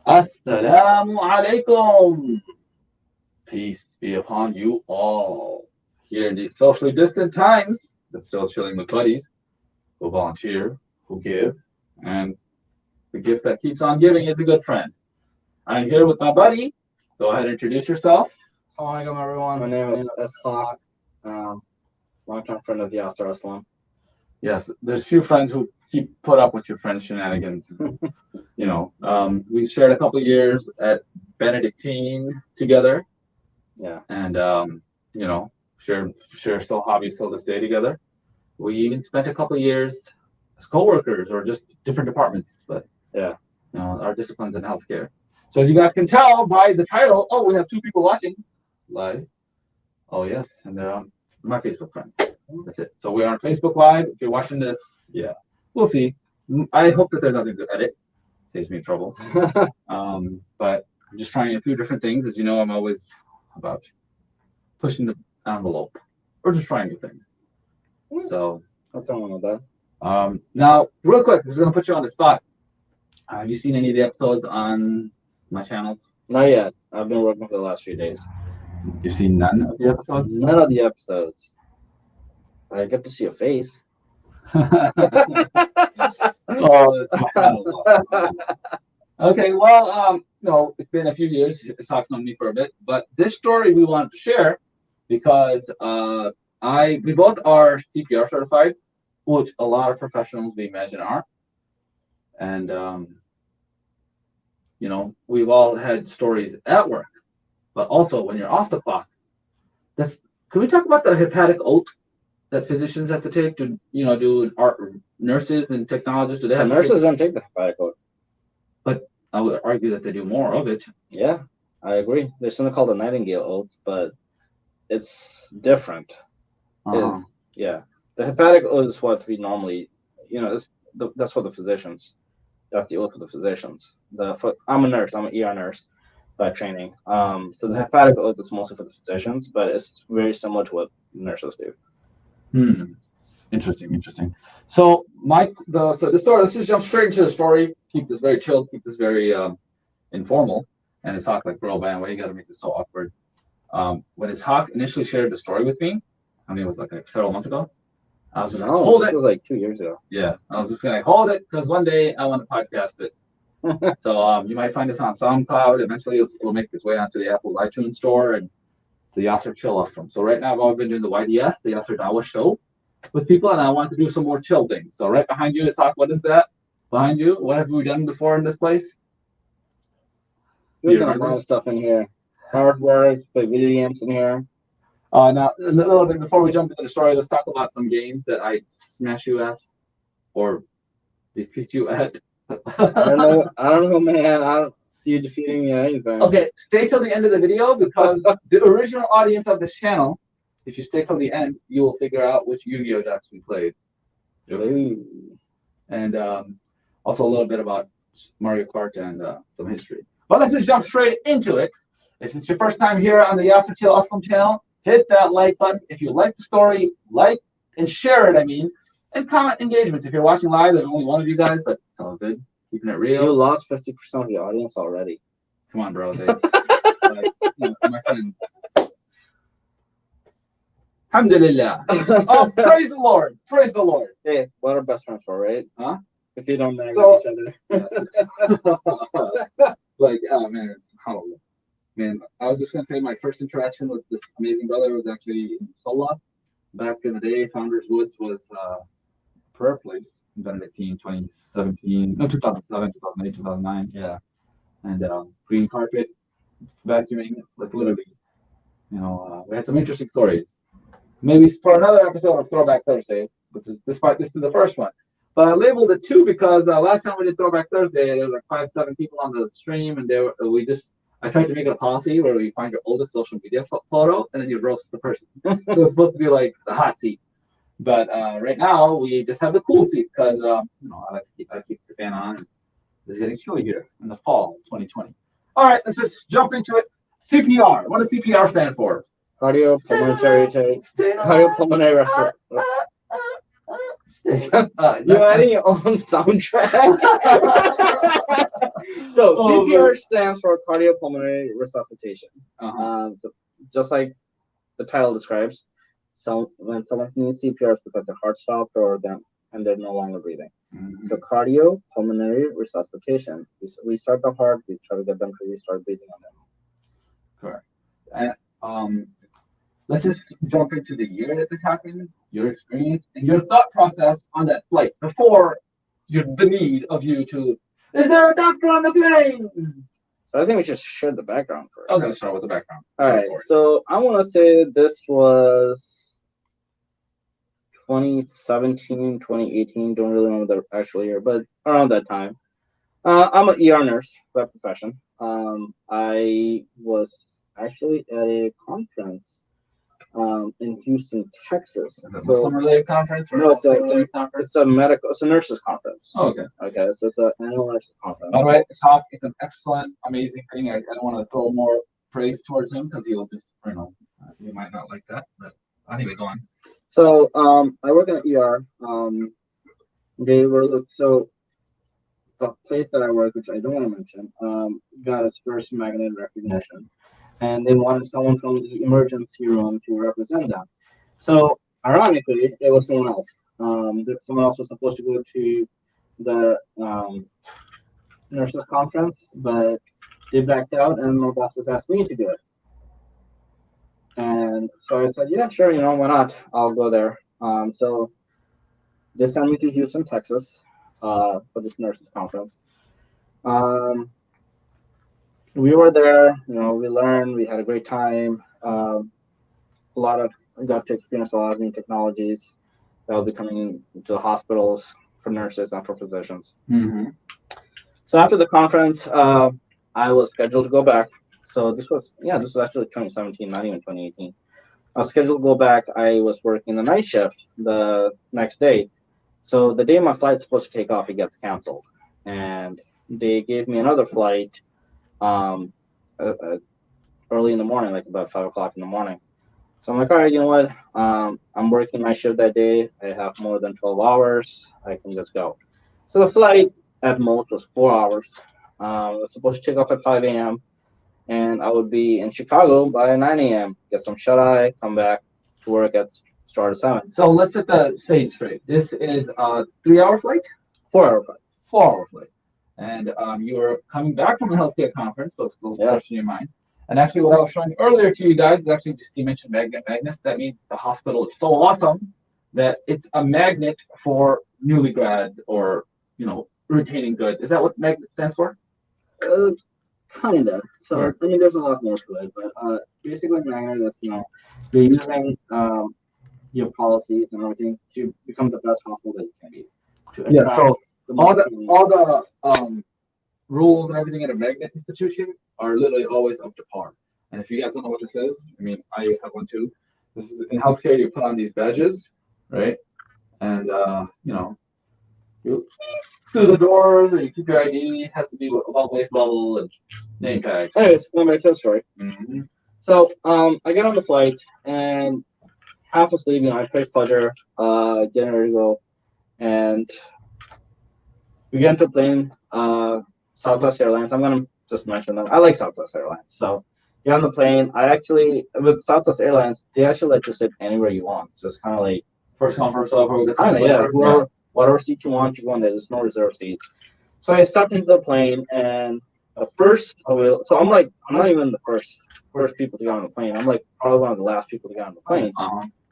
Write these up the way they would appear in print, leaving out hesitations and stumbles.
Assalamu alaikum. Peace be upon you all. Here in these socially distant times, but still chilling with buddies who volunteer, who give, and the gift that keeps on giving is a good friend. I'm here with my buddy. Go ahead and introduce yourself. Assalamualaikum everyone. My name is Ishaq, long-term friend of Yasser Aslam. Yes, there's few friends who keep put up with your friends' shenanigans. We shared a couple of years at Benedictine together, Yeah. and share still hobbies till this day together. We even spent a couple of years as coworkers or just different departments, but Yeah. our disciplines in healthcare. So as you guys can tell by the title, we have two people watching live. Oh yes, and they're my Facebook friends. That's it. So we're on Facebook Live. If you're watching this, yeah, we'll see. I hope that there's nothing to edit. Saves me trouble. But I'm just trying a few different things. As you know, I'm always about pushing the envelope or just trying new things. So Nothing wrong with that. now, real quick, I'm just gonna put you on the spot. Have you seen any of the episodes on my channels? Not yet. I've been working for the last few days. You've seen none of the episodes? None of the episodes. I get to see your face. Okay, well, it's been a few years. Ishaq's known me for a bit, but this story we wanted to share because we both are CPR certified, which a lot of professionals we imagine are, and we've all had stories at work, but also when you're off the clock. Can we talk about the hepatic oath that physicians have to take to, do nurses and technologists? Do they have nurses don't take the hepatic oath? But I would argue that they do more of it. Yeah, I agree. There's something called the Nightingale oath, but it's different. Yeah, the hepatic oath is what we normally, that's what the physicians. That's the oath for the physicians. I'm a nurse. I'm an ER nurse by training. So the hepatic oath is mostly for the physicians, but it's very similar to what nurses do. Interesting. So the story. Let's just jump straight into the story. Keep this very chill. Keep this very informal. And Ishaq like, bro, man, why you gotta make this so awkward? When Ishaq initially shared the story with me, I mean, it was like several months ago. I was just like, hold it. It was like 2 years ago. Yeah, I was just gonna hold it because one day I want to podcast it. So you might find this on SoundCloud. Eventually, it'll make its way onto the Apple iTunes store and the Yasser Chill Awesome. So right now, I've always been doing the YDS, the Yasser Dawa show, with people, and I want to do some more chill things. So right behind you, Ishaq, what is that? Behind you, what have we done before in this place? We've done a lot of stuff in here. Hard work, play video games in here. Now, a little bit before we jump into the story, let's talk about some games that I smash you at or defeat you at. I don't know, man. I don't see you defeating me at anything. Okay, stay till the end of the video because the original audience of this channel, if you stay till the end, you will figure out which Yu-Gi-Oh decks we played. And also a little bit about Mario Kart and some history. But let's just jump straight into it. If it's your first time here on the Yasser Chill Awesome channel, hit that like button. If you like the story, like and share it, and comment engagements. If you're watching live, there's only one of you guys, but it's all good. Keeping it real. You lost 50% of your audience already. Come on, bro. My friends. Alhamdulillah. Oh, praise the Lord. Praise the Lord. Hey, what are best friends for, right? Huh? If you don't nag each other. Man, it's subhanAllah. Man, I was just going to say my first interaction with this amazing brother was actually in Salah. Back in the day, Founders Woods was a prayer place in Benedictine, 2007, 2008, 2009. Yeah. And green carpet, vacuuming, like literally. We had some interesting stories. Maybe for another episode of Throwback Thursday, this is the first one. But I labeled it 2 because last time we did Throwback Thursday, there was like 5-7 people on the stream, and I tried to make it a policy where we find your oldest social media photo and then you roast the person. So it's supposed to be like the hot seat. But right now we just have the cool seat because I keep the fan on. It's getting chilly here in the fall 2020. All right, let's just jump into it. CPR. What does CPR stand for? Cardiopulmonary respiratory. You're adding your own soundtrack. So CPR stands for cardiopulmonary resuscitation. So just like the title describes, so when someone needs CPR, it's because their heart stopped or they're no longer breathing. Mm-hmm. So cardiopulmonary resuscitation. We restart the heart. We try to get them to restart breathing on them. Correct. And let's just jump into the year that this happened, your experience, and your thought process on that flight before the need of you to. Is there a doctor on the plane? So I think we should share the background first. Okay, let's start with the background. All right. So I want to say this was 2017, 2018. Don't really remember the actual year, but around that time. I'm an ER nurse by profession. I was actually at a conference in Houston, Texas. Is it a Muslim-related conference? Or no, it's a medical. It's a nurses conference. Oh, okay. Okay, so it's an annual nurses conference. By the way, it's an excellent, amazing thing. I don't want to throw more praise towards him because he'll just, you might not like that. But anyway, go on. So I work in an ER. The place that I work, which I don't want to mention, got its first magnet recognition. And they wanted someone from the emergency room to represent them. So, ironically, it was someone else. Someone else was supposed to go to the nurses conference, but they backed out, and my boss just asked me to do it. And so I said, yeah, sure, why not? I'll go there. So they sent me to Houston, Texas, for this nurses conference. We were there, we learned, we had a great time. Got to experience a lot of new technologies that will be coming to the hospitals for nurses and for physicians. Mm-hmm. So after the conference, I was scheduled to go back. So this was actually 2017, not even 2018. I was scheduled to go back. I was working the night shift the next day. So the day my flight's supposed to take off, it gets canceled. And they gave me another flight early in the morning, like about 5 o'clock in the morning. So I'm like, all right, you know what? I'm working my shift that day. I have more than 12 hours. I can just go. So the flight at most was 4 hours. It was supposed to take off at 5 a.m. And I would be in Chicago by 9 a.m. Get some shut-eye, come back to work at start at 7. So let's set the stage straight. This is a 3-hour flight? 4-hour flight. 4-hour flight. And you were coming back from a healthcare conference, so it's still fresh in your mind. And actually, what I was showing earlier to you guys is actually just you mentioned magnets. That means the hospital is so awesome that it's a magnet for newly grads or retaining good. Is that what magnet stands for? Kinda. So I mean, there's a lot more to it, but basically, magnet is you're using your policies and everything to become the best hospital that you can be. Yeah. So all the rules and everything at a magnet institution are literally always up to par. And if you guys don't know what this is, I mean, I have one too. This is in healthcare. You put on these badges, right? And you through the doors, or you keep your ID. It has to be above waist level and name tags. Anyways, going back to the story. Mm-hmm. So I get on the flight and half asleep. I pressed Fudger, getting ready to go, and we get into a plane. Southwest Airlines. I'm gonna just mention them. I like Southwest Airlines. So you're on the plane. With Southwest Airlines, they actually let you sit anywhere you want. So it's kind of like first come first serve. Whatever seat you want, you go on there. There's no reserve seats. So I stepped into the plane, and so I'm not even the first people to get on the plane. I'm like probably one of the last people to get on the plane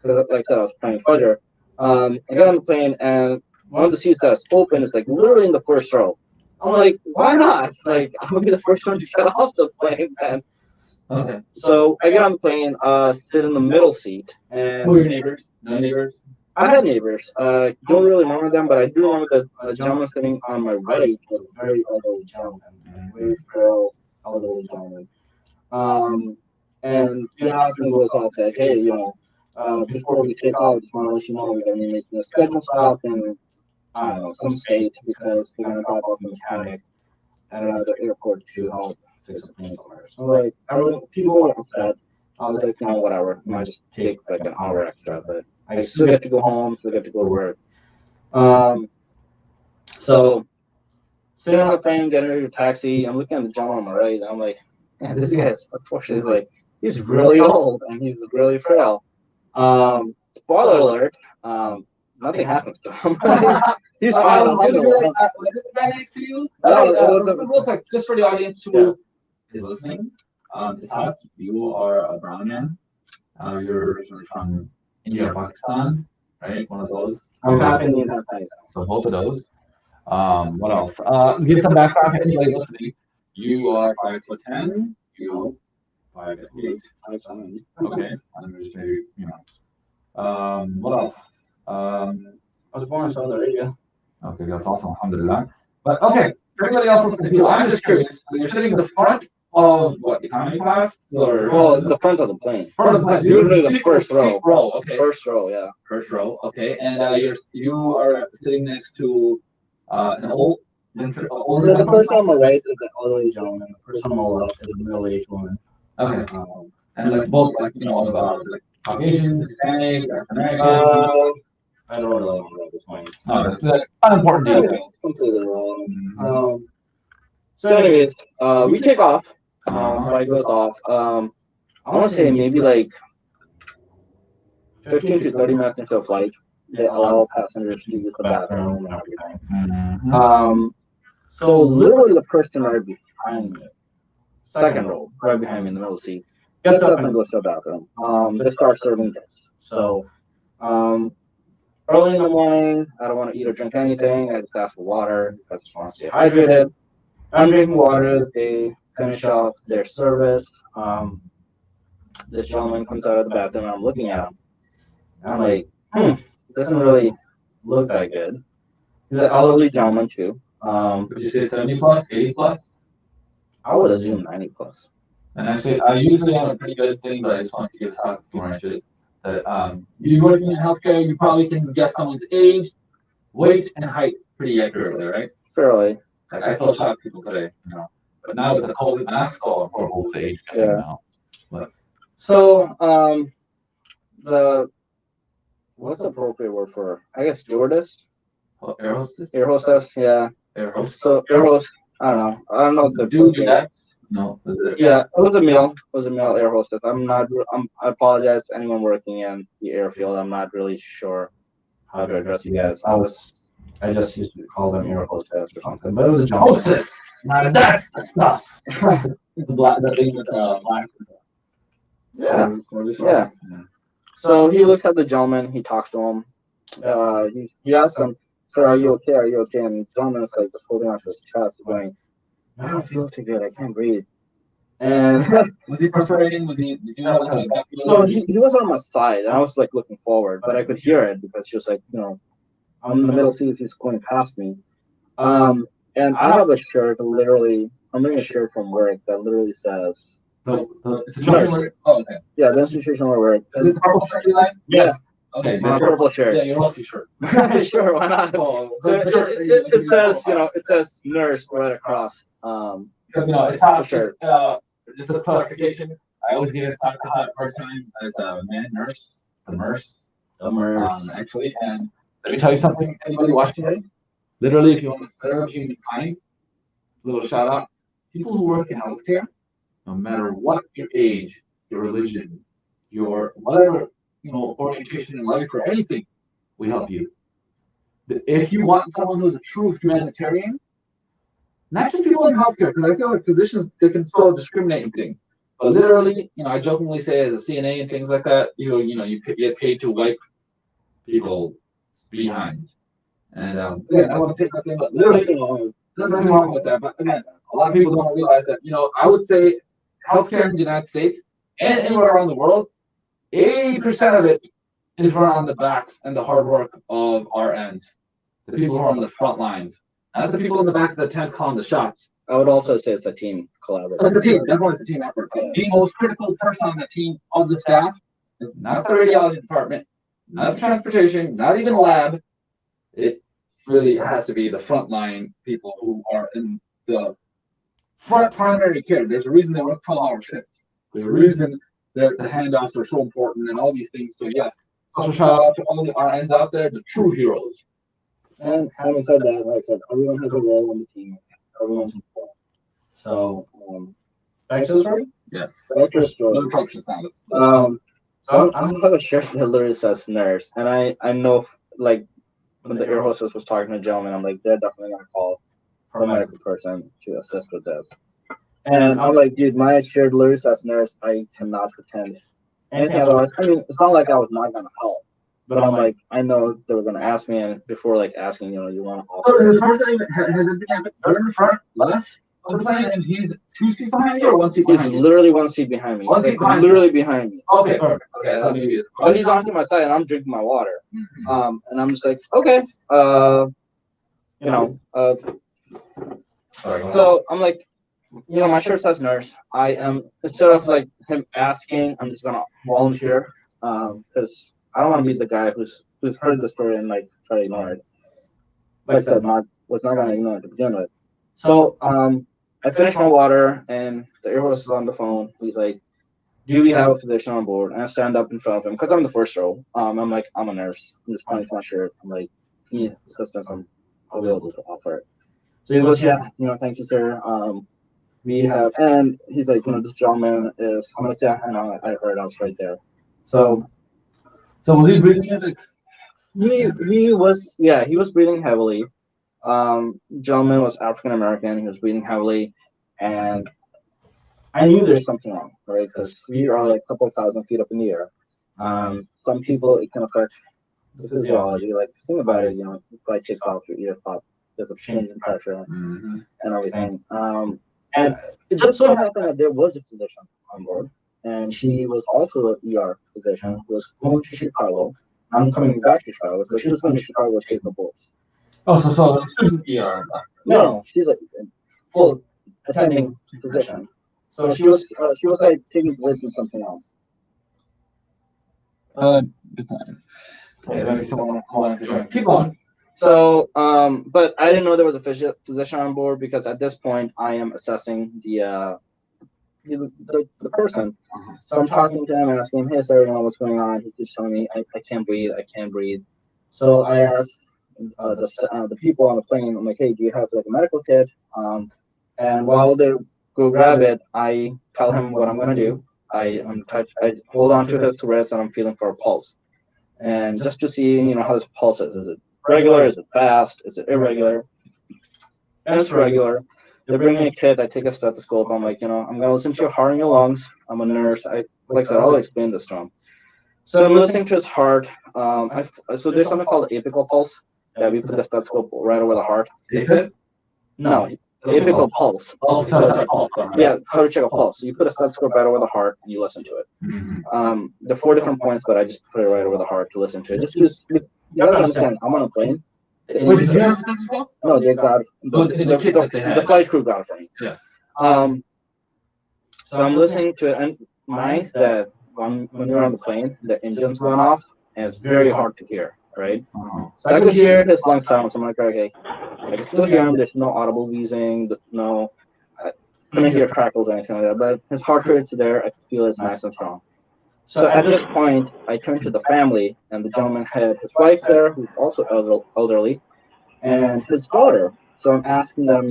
because, like I said, I was playing Fudger. I got on the plane, and one of the seats that's open is like literally in the first row. I'm like, why not? Like, I'm gonna be the first one to get off the plane, man. Okay. So I get on the plane, sit in the middle seat, and who are your neighbors? No neighbors? I had neighbors. Don't really remember them, but I do remember the gentleman sitting on my right was a very elderly gentleman, very frail elderly gentleman. And the announcement goes out that, hey, before we take off, just want to let you know we're gonna be making a schedule stop in some state because they're gonna drop off a mechanic at another airport to help fix the plane somewhere. So people were upset. I was like, whatever. I might just take like an hour extra, but I still get to go home, still get to go to work. So sitting on the plane, getting into a taxi. I'm looking at the gentleman on my right. And I'm like, man, this guy's unfortunately is like he's really old and he's really frail. Spoiler alert. Nothing happens to him. he's fine. Was it the guy next to you? No, it was real quick, just for the audience who is listening. Ishaq, you are a brown man. You're originally from India or Pakistan, right? One of those. I'm half Indian, half Pakistan. So both of those. What else? Give some background to anybody listening. You are 5'10". You 5'8". 5'7". Okay. I'm just maybe, what else? I was born in Saudi Arabia. Okay, that's awesome. Alhamdulillah. But okay, for anybody else listening too, I'm just curious. So you're sitting in the front of what, economy class? Or well, the front of the plane. Front of the plane. Usually the first row. Okay. First row, yeah. First row. Okay, and you are sitting next to an older. So the person on the right is an elderly gentleman. The person on the left is a middle-aged woman. Okay. And like both, like like Caucasians, Hispanic, African American. I don't really know at this point. No, that's unimportant details. Completely wrong. So anyways, we take off. Flight goes off. I want to say maybe like 15 to 30 minutes into a flight, they allow passengers to use the bathroom and everything. So literally the person right behind me, second row, right behind me in the middle seat, gets up and goes to the bathroom. They start serving drinks. So early in the morning, I don't want to eat or drink anything. I just ask for water because I just want to stay hydrated. I'm drinking water. They finish off their service. This gentleman comes out of the bathroom and I'm looking at him. I'm like, doesn't really look that good. He's an elderly gentleman too. Would you say 70 plus, 80 plus? I would assume 90 plus. And actually, I usually have a pretty good thing, but I just want to give Scott a few more inches. That you working in healthcare, you probably can guess someone's age, weight, and height pretty accurately, right? Fairly. Like I still shock people today, But now with the COVID mask, I'm horrible to age guessing now. But. So, what's the appropriate word for? I guess stewardess. Air hostess. Air hostess, yeah. Air hostess. So air host. I don't know the dude. No. Yeah, it was a male. It was a male air hostess. I apologize to anyone working in the airfield. I'm not really sure how to address you guys. I just used to call them air hostess or something, but it was a jump. Hostess. That's the stuff. The thing with black. Yeah. So he looks at the gentleman. He talks to him. He asks him, "Sir, are you okay? Are you okay?" And the gentleman is like just holding onto his chest, going, "I don't feel too good. I can't breathe." And was he perforating? Did you know how so he was on my side, and I was like looking forward, but I could hear it because she was like, I'm in the middle seat. He's going past me. And I have a shirt. Literally, I'm wearing a shirt from work that literally says. Okay. Yeah, the institution where we're. Is it the purple shirt you like? Yeah. Okay. My purple shirt. Yeah, your healthy shirt. Sure, why not? So it says, it says nurse right across. Because it's not shirt. Just a clarification. I always give it a hard time as a man nurse, the nurse, actually. And let me tell you something. Anybody watching this? Literally, if you want to serve humankind, little shout out. People who work in healthcare, no matter what your age, your religion, your whatever orientation in life or anything, we help you. If you want someone who's a true humanitarian, not just people in healthcare, because I feel like physicians, they can still discriminate in things. But literally, I jokingly say as a CNA and things like that, you get paid to wipe people's behinds. And again, I want to take that thing, but literally, there's nothing wrong with that. But again, a lot of people don't realize that, I would say healthcare in the United States and anywhere around the world, 80% of it is run on the backs and the hard work of our ends, the people who are on the front lines, not the people in the back of the tent calling the shots. I would also say it's a team collaboration. It's a team. Definitely, it's a team effort. The most critical person on the team of the staff is not the radiology department, not the transportation, not even lab. It really has to be the frontline people who are in the front primary care. There's a reason they work 12-hour shifts. There's a reason the handoffs are so important and all these things. So yes, special shout out to all the RNs out there, the true heroes. And having said that, like I said, everyone has a role on the team. So, back to the story? Yes. Back to the story. No interruption sound. So I'm gonna share the lyrics as nurse, and I know, like, when the air hostess was talking to the gentleman, I'm like, they're definitely gonna call a medical person to assist with this. And I'm like, dude, my shared lyrics as nurse, I cannot pretend anything otherwise. I mean, it's not like I was not gonna help, but I'm like, I know they were gonna ask me, and before like asking, you want to So offer. this person has it been you're in the front left of the plane, and he's 2 seats behind you, or 1 seat He's behind you? literally 1 seat behind me. One He's seat like behind literally behind me. Okay, perfect. Okay, that maybe is. But he's on to my side, and I'm drinking my water. And I'm just like, okay, Sorry. So I'm like, my shirt says nurse. I am, instead of like him asking, I'm just gonna volunteer, because I don't want to be the guy who's heard the story and like try to ignore it. Like I said, was not gonna ignore it to begin with. So I finished my water, and the air hostess is on the phone. He's like, do we have a physician on board? And I stand up in front of him because I'm the first row. I'm like, I'm a nurse. I'm just pointing to my shirt. I'm like, need assistance. I'm available to offer it. So he goes, yeah, thank you, sir. We have, and he's like, this gentleman is, I'm like, yeah, I heard, I was right there. So was he breathing heavy? he was breathing heavily. Gentleman was African American. He was breathing heavily, and I knew there's something wrong, right? Because we are like a couple thousand feet up in the air. Some people, it can affect the physiology. Like, think about it, if flight takes off, your ear pop, there's a change in pressure and everything. And it just so happened that there was a physician on board, and she was also an ER physician who was going to Chicago. I'm coming back to Chicago because she was going to Chicago to take the board. Oh, so it's an ER doctor. No, she's a full attending physician. So she was like taking blitz and something else. Good time. Okay, maybe someone wanted to join. Keep going. So, but I didn't know there was a physician on board because at this point I am assessing the person. So I'm talking to him and asking him, hey sir, what's going on? He keeps telling me I can't breathe. So I asked the people on the plane, I'm like, hey, do you have like a medical kit? And while they go grab it, I tell him what I'm gonna do. I hold on to his wrist and I'm feeling for a pulse, and just to see how his pulse is. Is it regular? Is it fast? Is it irregular? And it's regular. They bring me a kit. I take a stethoscope. I'm like, I'm gonna listen to your heart and your lungs. I'm a nurse. Like I said, I'll explain this to him. So I'm listening to his heart. So there's something called the apical pulse. Yeah, we put the stethoscope right over the heart. AFib? No, apical pulse. Oh, so it's a pulse. Yeah, how to check a pulse. So you put a stethoscope right over the heart and you listen to it. There are 4 different points, but I just put it right over the heart to listen to it. You gotta understand, I'm on a plane. Wait, did you have a stethoscope? No, they got it. The flight crew got it for me. Yeah. So I'm listening to it, and mind that when you're on the plane, the engine's going off, and it's very hard to hear, right? So I could hear his lung sounds. I'm like, okay, I can still hear him. There's no audible wheezing, I couldn't hear crackles or anything like that, but his heart rate's there. I feel it's nice and strong. So at this point, I turned to the family, and the gentleman had his wife there, who's also elderly, and his daughter. So I'm asking them,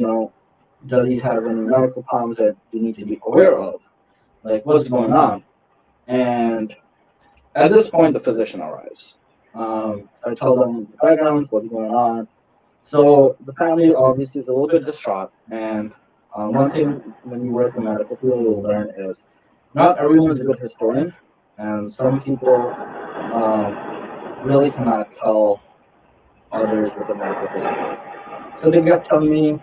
does he have any medical problems that you need to be aware of? Like, what's going on? And at this point, the physician arrives. I tell them the background, what's going on. So the family obviously is a little bit distraught. And one thing when you work in medical field, you'll learn is not everyone is a good historian. And some people really cannot tell others what the medical history is. So they got telling me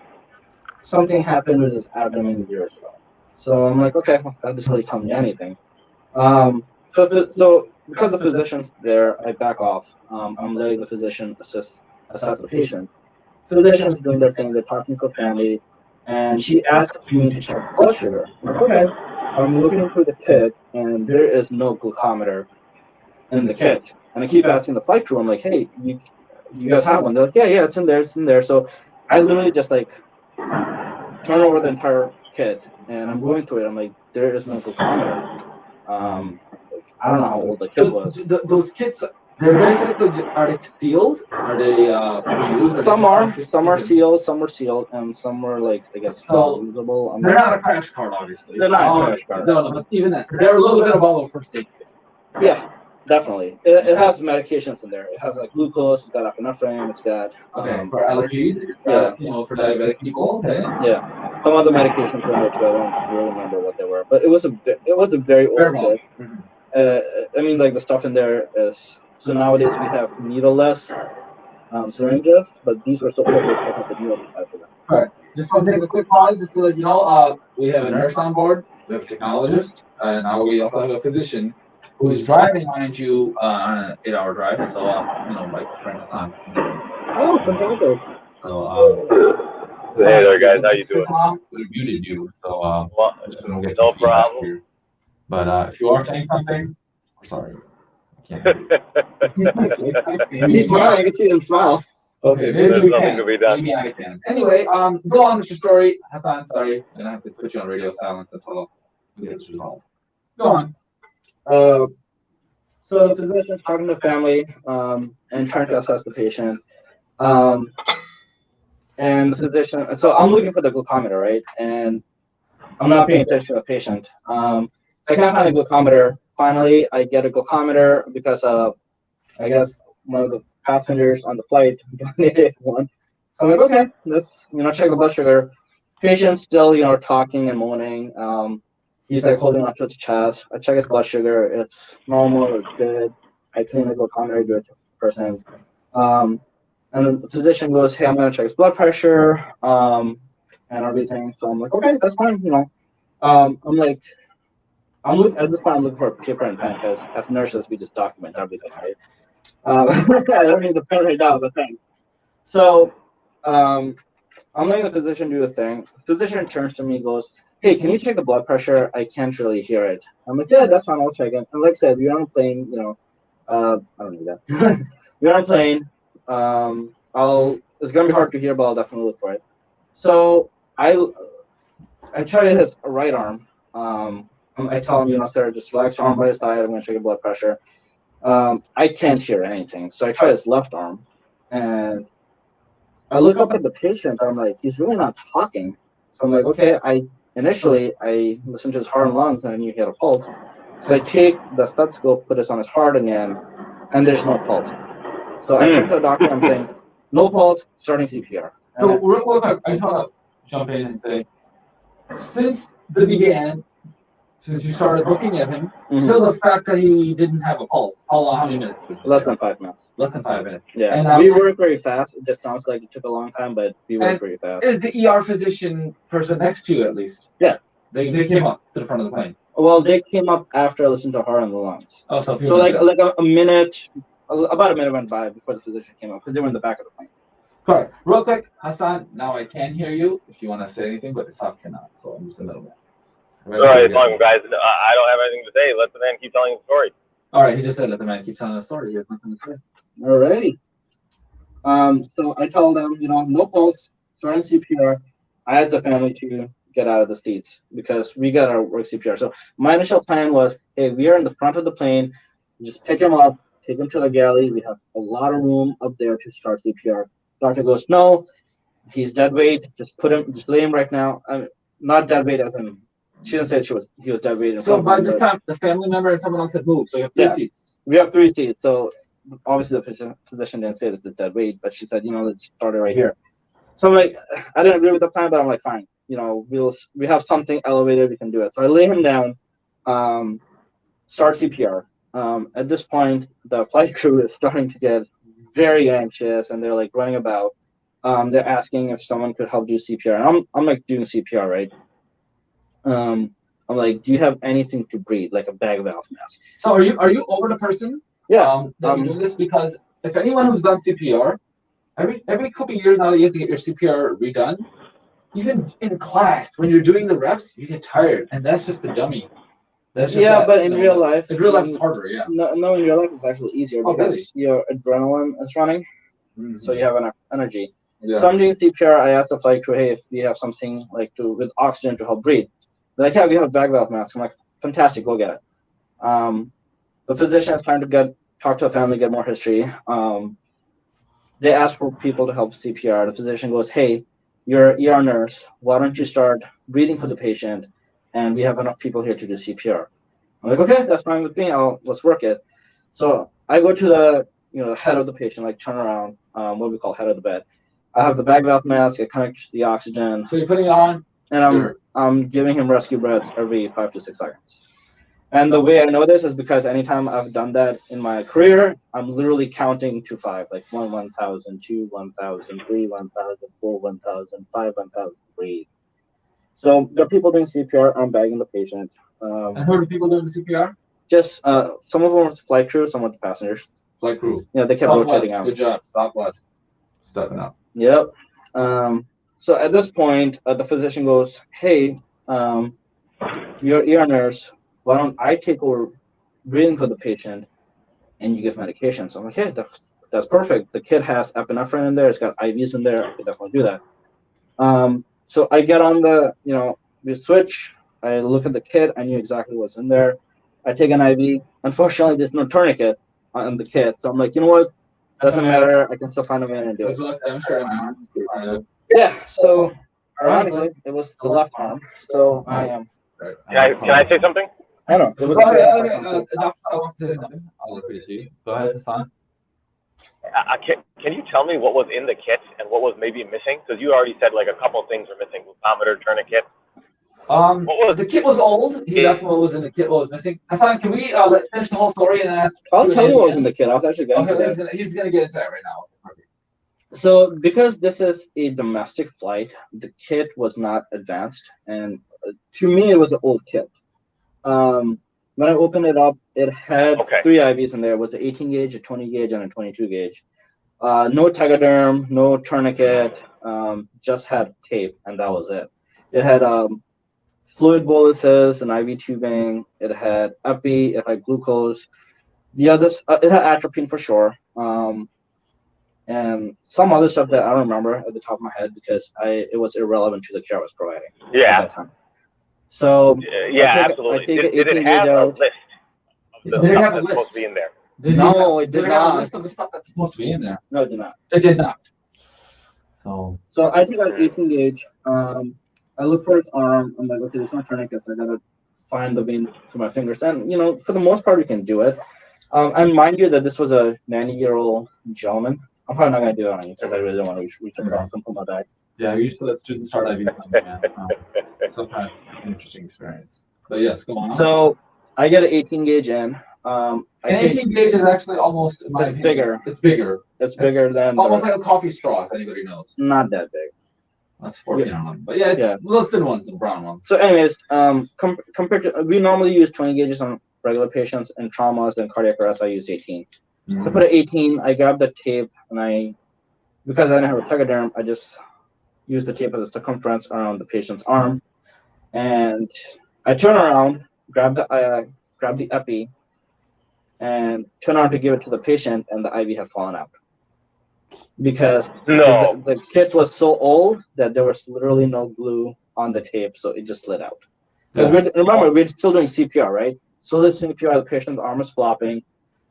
something happened with his abdomen years ago. So I'm like, okay, well, that doesn't really tell me anything. So because the physician's there, I back off. I'm letting the physician assess the patient. Physician's doing their thing. They're talking to the family, and she asks me to check blood sugar. I'm like, okay. I'm looking through the kit, and there is no glucometer in the kit. And I keep asking the flight crew, I'm like, hey, you guys have one? They're like, yeah, it's in there. So I literally just like turn over the entire kit, and I'm going through it. I'm like, there is no glucometer. I don't know how old the kit was. Those kits, They're basically, are they sealed? Are they reused? Some are sealed, some were sealed, and some were like, I guess, so usable. They're not a crash card, obviously. They're not a crash card. No, but even that, they're a little bit above a first aid kit. Yeah, definitely. It has medications in there. It has like glucose. It's got epinephrine. It's got for allergies. It's got, for diabetic people. Okay. Yeah, some other medications in there too. I don't really remember what they were, but it was a very old kit. I mean, like the stuff in there is. So nowadays we have needle-less syringes, but these were so old they still have the needles inside for them. All right. Just want to take a quick pause just to let you know, we have a nurse on board, we have a technologist, and now we also have a physician who's driving, mind you, on an 8-hour drive. So, my friend Hassan. Oh, fantastic. So, hey there, guys. How you doing? We muted you, so no problem. Here. But if you are saying something, we're sorry. He's smiling. I can see him smile. Okay, maybe we can. Maybe I can. Anyway, go on with your story, Hassan. Sorry, I'm gonna have to put you on radio silence until we get this resolved. Go on. So the physician's talking to the family and trying to assess the patient. And the physician. So I'm looking for the glucometer, right? And I'm not paying attention to the patient. So I can't find a glucometer. Finally, I get a glucometer because I guess one of the passengers on the flight donated one. So I'm like, okay, let's check the blood sugar. Patient's still talking and moaning. He's like holding onto his chest. I check his blood sugar. It's normal. It's good. I clean the glucometer, do it to the person. And then the physician goes, hey, I'm gonna check his blood pressure and everything. So I'm like, okay, that's fine. I'm looking for a paper and pen because as nurses we just document everything, right? I don't need the pen right now, but thanks. So I'm letting the physician do the thing. The physician turns to me and goes, hey, can you check the blood pressure? I can't really hear it. I'm like, yeah, that's fine, I'll check it. And like I said, we're on a plane, I don't need that. We're on a plane. It's gonna be hard to hear, but I'll definitely look for it. So I try his right arm. I tell him, sir, just relax your arm by his side. I'm going to check your blood pressure. I can't hear anything. So I try his left arm. And I look up at the patient. I'm like, he's really not talking. So I'm like, okay, initially I listened to his heart and lungs and I knew he had a pulse. So I take the stethoscope, put this on his heart again, and there's no pulse. So I turn to the doctor and I'm saying, no pulse, starting CPR. So real quick, I just want to jump in and say, since you started looking at him, still the fact that he didn't have a pulse. How many minutes? Less than 5 minutes. Less than 5 minutes. Yeah. And we work very fast. It just sounds like it took a long time, but we work very fast. Is the ER physician person next to you at least? Yeah. They came up to the front of the plane. Well, they came up after I listened to heart and the lungs. Oh, so like a minute, about a minute went by before the physician came up because they were in the back of the plane. Correct. Real quick, Hassan. Now I can hear you if you want to say anything, but Ishaq cannot. So I'm just the middleman. All right, guys. I don't have anything to say. Let the man keep telling the story. All right, he just said let the man keep telling the story. He has nothing to say. Alrighty. So I told them, no pulse, starting CPR. I asked the family to get out of the seats because we got our work CPR. So my initial plan was, hey, we are in the front of the plane. Just pick him up, take him to the galley. We have a lot of room up there to start CPR. Doctor goes, no, he's dead weight. Just lay him right now. Not dead weight as in. She didn't say he was dead weight. So by this time, the family member and someone else had moved. So you have 3 seats. We have 3 seats. So obviously the physician didn't say this is dead weight, but she said, let's start it right here. So I'm like, I didn't agree with the plan, but I'm like, fine. We have something elevated, we can do it. So I lay him down, start CPR. At this point, the flight crew is starting to get very anxious, and they're like running about. They're asking if someone could help do CPR. And I'm like doing CPR, right? I'm like, do you have anything to breathe, like a bag valve mask? So are you over the person? Yeah. That you're doing this because if anyone who's done CPR, every couple of years now that you have to get your CPR redone, even in class when you're doing the reps, you get tired, and that's just the dummy. That's just but in real life, it's harder. Yeah. No, in real life it's actually easier because your adrenaline is running, so you have enough energy. Yeah. So I'm doing CPR. I asked the flight crew, hey, if we have something with oxygen to help breathe. They're like, yeah, we have a bag valve mask. I'm like, fantastic, go get it. The physician is trying to get talk to a family, get more history. They ask for people to help CPR. The physician goes, hey, you're an ER nurse. Why don't you start breathing for the patient? And we have enough people here to do CPR. I'm like, okay, that's fine with me. Let's work it. So I go to the head of the patient, like turn around, what we call head of the bed. I have the bag valve mask. I connect the oxygen. So you're putting it on, and I'm giving him rescue breaths every 5 to 6 seconds. And the way I know this is because anytime I've done that in my career, I'm literally counting to 5, like 1, 1,000, 2, 1,000, 3, 1,000, 4, 1,000, 5, 1,000, breathe. So there are people doing CPR. I'm bagging the patient. And who are the people doing the CPR? Just some of them were flight crew, some were the passengers. Flight crew. Yeah, they kept rotating out. Good job, Southwest. Stepping up. Yep. So at this point, the physician goes, hey, you're ER nurse. Why don't I take over breathing for the patient and you give medication? So I'm like, hey, that's perfect. The kid has epinephrine in there. It's got IVs in there. I could definitely do that. So I get on we switch. I look at the kit. I knew exactly what's in there. I take an IV. Unfortunately, there's no tourniquet on the kit. So I'm like, you know what? Doesn't matter. I can still find a way and do it. Yeah. So ironically, it was the left arm. So I am. Can I say something? I don't know. Doctor, I want to say something. I'll look at you. Go ahead, Hassan. Can you tell me what was in the kit and what was maybe missing? Because you already said like a couple things were missing: glucometer, tourniquet. The kit was old. He asked what was in the kit, what was missing. Hassan, can we finish the whole story and then ask? I'll tell you what was in the kit. I was actually getting to that. He's gonna get into that right now. So because this is a domestic flight, the kit was not advanced, and to me it was an old kit. When I opened it up, it had 3 IVs in there. It was an 18 gauge, a 20 gauge, and a 22 gauge. No tegaderm, no tourniquet, just had tape, and that was it. It had fluid boluses and IV tubing. It had epi, it had glucose. The others, it had atropine for sure. And some other stuff that I don't remember at the top of my head because it was irrelevant to the care I was providing at that time. So absolutely. I take did it have a list of the stuff that's supposed to be in there? No, it did not. A list of the stuff that's supposed to be in there. No, it did not. It did not. So I take out 18 gauge. I look for his arm. I'm like, okay, there's no tourniquets. I gotta find the vein to my fingers. And for the most part, we can do it. And mind you that this was a 90-year-old gentleman. I'm probably not gonna do it on you because I really don't want to reach across something like that. Yeah, we used to let students start IV something. Sometimes an interesting experience. But yes, go on. So I get an 18 gauge in. 18 gauge is actually almost bigger. It's bigger. It's bigger than almost like a coffee straw, if anybody knows. Not that big. That's 14 on them. But yeah, it's the thin ones, the brown ones. So anyways, compared to, we normally use 20 gauges on regular patients and traumas and cardiac arrest, I use 18. So I put an 18, I grab the tape, and because I didn't have a tegaderm, I just used the tape as a circumference around the patient's arm. And I turn around, grab the epi, and turn around to give it to the patient, and the IV had fallen out. Because the kit was so old that there was literally no glue on the tape, so it just slid out. Because remember, we're still doing CPR, right? So this CPR, the patient's arm is flopping.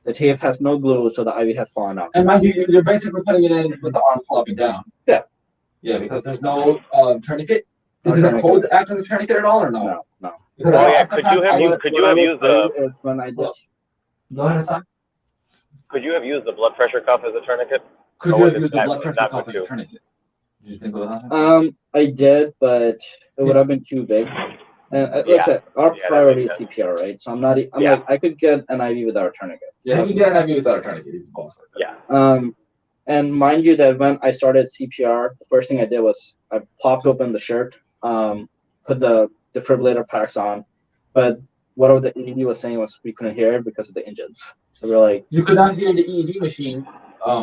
The tape has no glue, so the IV had fallen out. And mind you, you're basically putting it in with the arm flopping down. Yeah. Yeah, because there's no tourniquet. Did the codes act as a tourniquet at all, or no? No. Could you have used the? Go ahead, Hassan. Could you have used the blood pressure cuff as a tournament? Could you have used the blood pressure cuff as a tourniquet? Did you think of that? I did, but it would have been too big. And like I said, our priority is CPR, right? So I'm like, I could get an IV without a tourniquet. Yeah, you can get an IV without a tourniquet. Yeah. And mind you that when I started CPR, the first thing I did was I popped open the shirt, put the defibrillator packs on, but whatever the EED was saying was we couldn't hear it because of the engines. So we're like, you could not hear the EED machine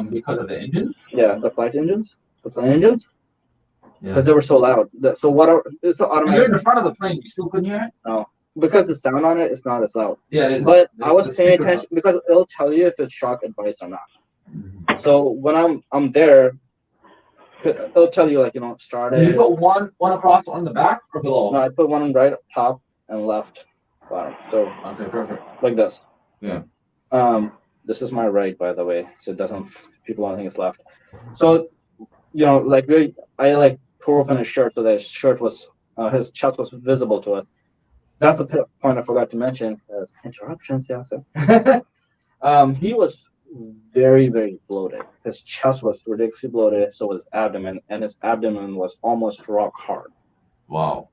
because of the engines? Yeah, the plane engines. Because they were so loud. So whatever, it's the automatic. You're in the front of the plane. You still couldn't hear it? No, because the sound on it is not as loud. Yeah, it is. But I was paying attention because it'll tell you if it's shock advice or not. Mm-hmm. So when I'm there, it'll tell you started. Did you put one across on the back or below? No, I put one right up top and left bottom. So okay, perfect. Like this. Yeah. This is my right, by the way, so it doesn't people don't think it's left. So like I like tore open his shirt so that his chest was visible to us. That's the point I forgot to mention. As interruptions, yeah. So. He was very, very bloated. His chest was ridiculously bloated, so was his abdomen, and his abdomen was almost rock hard. Wow.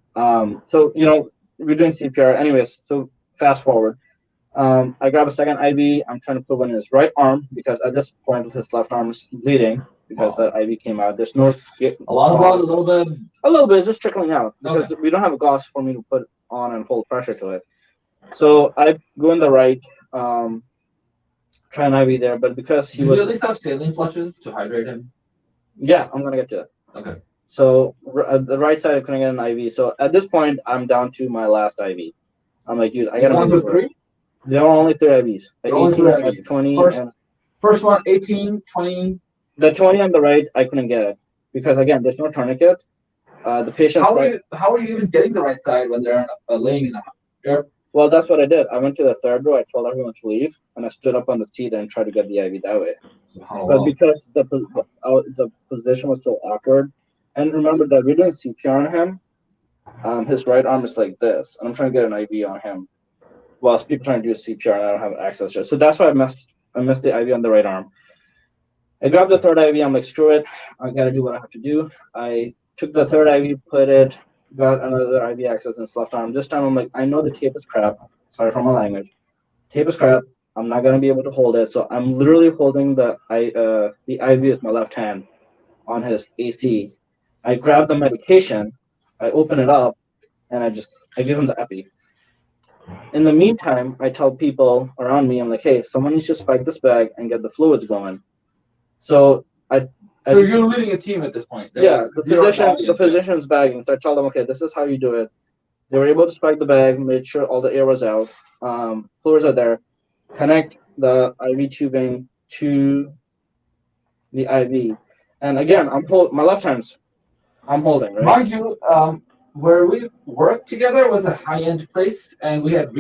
So we're doing CPR. Anyways, so fast forward. I grab a second IV. I'm trying to put one in his right arm because at this point his left arm is bleeding because that IV came out. There's no a lot of blood, a little bit. A little bit, it's just trickling out because we don't have a gauze for me to put on and hold pressure to it. So I go in the right. Try an IV there, but because he was. You at least have saline flushes to hydrate him? Yeah, I'm gonna get to it. Okay. So the right side I couldn't get an IV. So at this point, I'm down to my last IV. I'm like, dude, I gotta. Down to 3? There are only 3 IVs. Like 18, 20. First one, 18, 20. The 20 on the right, I couldn't get it because again, there's no tourniquet. The patient's how are you even getting the right side when they're laying in the air? Well, that's what I did. I went to the third row. I told everyone to leave, and I stood up on the seat and tried to get the IV that way. But because the position was so awkward, and remember that we're doing CPR on him, his right arm is like this, and I'm trying to get an IV on him, whilst people trying to do CPR, and I don't have access to it. So that's why I missed the IV on the right arm. I grabbed the third IV. I'm like, screw it. I got to do what I have to do. I took the third IV, put it. Got another IV access in his left arm. This time I'm like, I know the tape is crap. Sorry for my language. Tape is crap. I'm not gonna be able to hold it. So I'm literally holding the IV with my left hand on his AC. I grab the medication, I open it up, and I give him the epi. In the meantime, I tell people around me, I'm like, hey, someone needs to spike this bag and get the fluids going. So So you're leading a team at this point. The physician's bagging. So I tell them, okay, this is how you do it. They were able to spike the bag, made sure all the air was out. Fluids are there. Connect the IV tubing to the IV. And again, my left hand's I'm holding, right? Mind you, where we worked together was a high-end place, and we got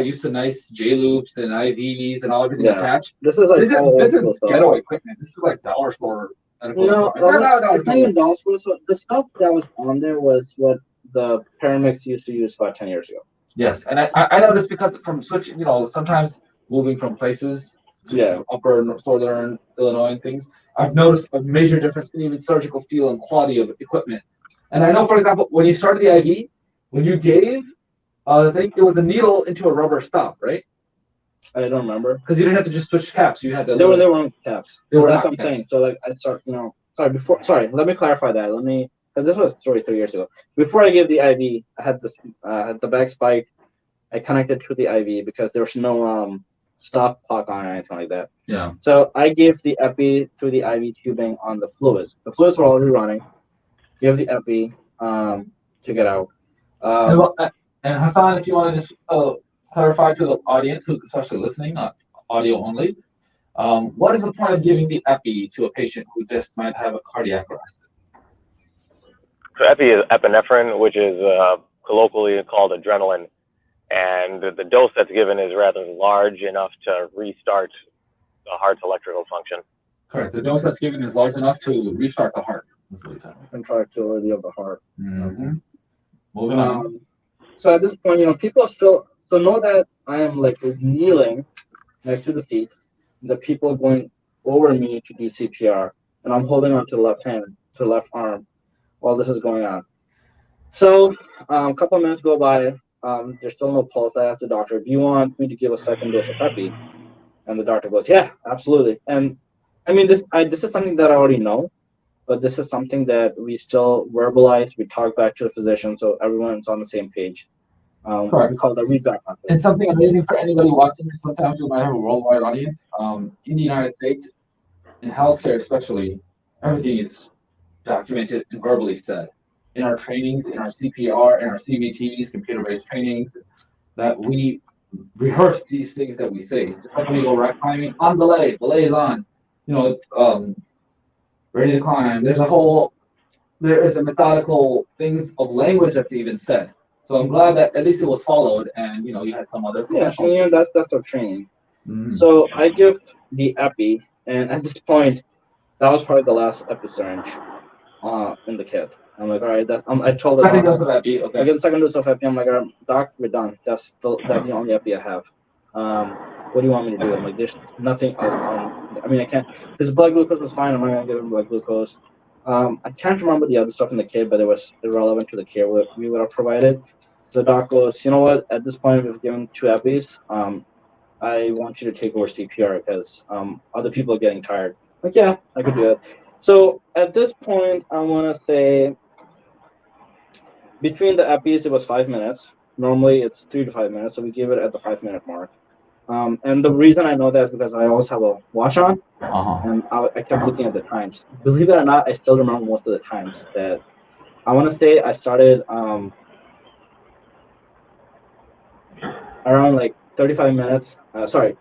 used to nice J-loops and IVs and all everything attached. This is ghetto equipment. This is like dollar store. No, it's not even dollar store. So the stuff that was on there was what the paramedics used to use about 10 years ago. Yes, and I know this because from switching, sometimes moving from places to upper northern Illinois and things, I've noticed a major difference in even surgical steel and quality of equipment. And I know, for example, when you started the IV, when you gave the thing, it was a needle into a rubber stop, right? I don't remember. Because you didn't have to just switch caps. You had to. There were caps. That's what I'm saying. So like I start, let me clarify that. Because this was 3 years ago. Before I gave the IV, I had the bag spike. I connected to the IV because there was no stop clock on or anything like that. Yeah. So I gave the epi through the IV tubing on the fluids. The fluids were already running. Give the epi to get out. And Hassan, if you want to just clarify to the audience, who's especially listening, not audio only, what is the point of giving the epi to a patient who just might have a cardiac arrest? So epi is epinephrine, which is colloquially called adrenaline, and the dose that's given is rather large enough to restart the heart's electrical function. Correct. The dose that's given is large enough to restart the heart. Contractility of the heart. Mm-hmm. Moving on. So at this point, people are still know that I am like kneeling next to the seat. The people are going over me to do CPR, and I'm holding on to the left hand, to the left arm, while this is going on. So a couple of minutes go by. There's still no pulse. I asked the doctor, "Do you want me to give a second dose of epi?" And the doctor goes, "Yeah, absolutely." And I mean, this is something that I already know. But this is something that we still verbalize. We talk back to the physician, so everyone's on the same page. We call the readback method. And something amazing for anybody watching. Sometimes we might have a worldwide audience. In the United States, in healthcare especially, everything is documented and verbally said. In our trainings, in our CPR, in our CVTs, computer-based trainings, that we rehearse these things that we say. Just like when we go rock climbing, on belay is on. Ready to climb. There is a methodical things of language that's even said. So I'm glad that at least it was followed, and you had some other. Yeah, that's our training. So I give the epi, and at this point, that was probably the last epi syringe in the kit. I'm like, all right, I told the Second doc, dose of epi. Okay. I get the second dose of epi. I'm like, all right, doc, we're done. That's the only epi I have. What do you want me to do? I'm like, there's nothing else on. I mean, I can't. His blood glucose was fine. I'm not gonna give him blood glucose. I can't remember the other stuff in the kit, but it was irrelevant to the care we would have provided. The doc goes, you know what? At this point, we've given 2 epis. I want you to take over CPR because other people are getting tired. Like, yeah, I could do it. So at this point, I want to say between the epis, it was 5 minutes. Normally, it's 3 to 5 minutes, so we gave it at the 5-minute mark. And the reason I know that is because I always have a watch on, and I kept looking at the times. Believe it or not, I still remember most of the times. That I want to say I started around like 35 minutes. After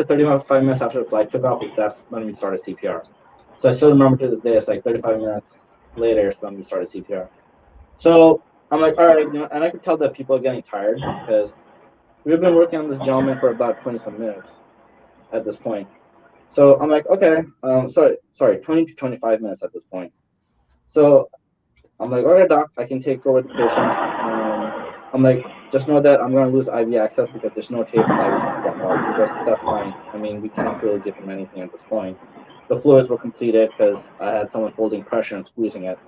35 minutes after the flight took off, that's when we started CPR. So I still remember to this day, it's like 35 minutes later is when we started CPR. So I'm like, all right, and I could tell that people are getting tired because we've been working on this gentleman for about 20-some minutes at this point. So I'm like, okay, 20 to 25 minutes at this point. So I'm like, all right, doc, I can take over the patient. I'm like, just know that I'm going to lose IV access because there's no tape and IV's not going off. He goes, that's fine. I mean, we can't really give him anything at this point. The fluids were completed because I had someone holding pressure and squeezing it.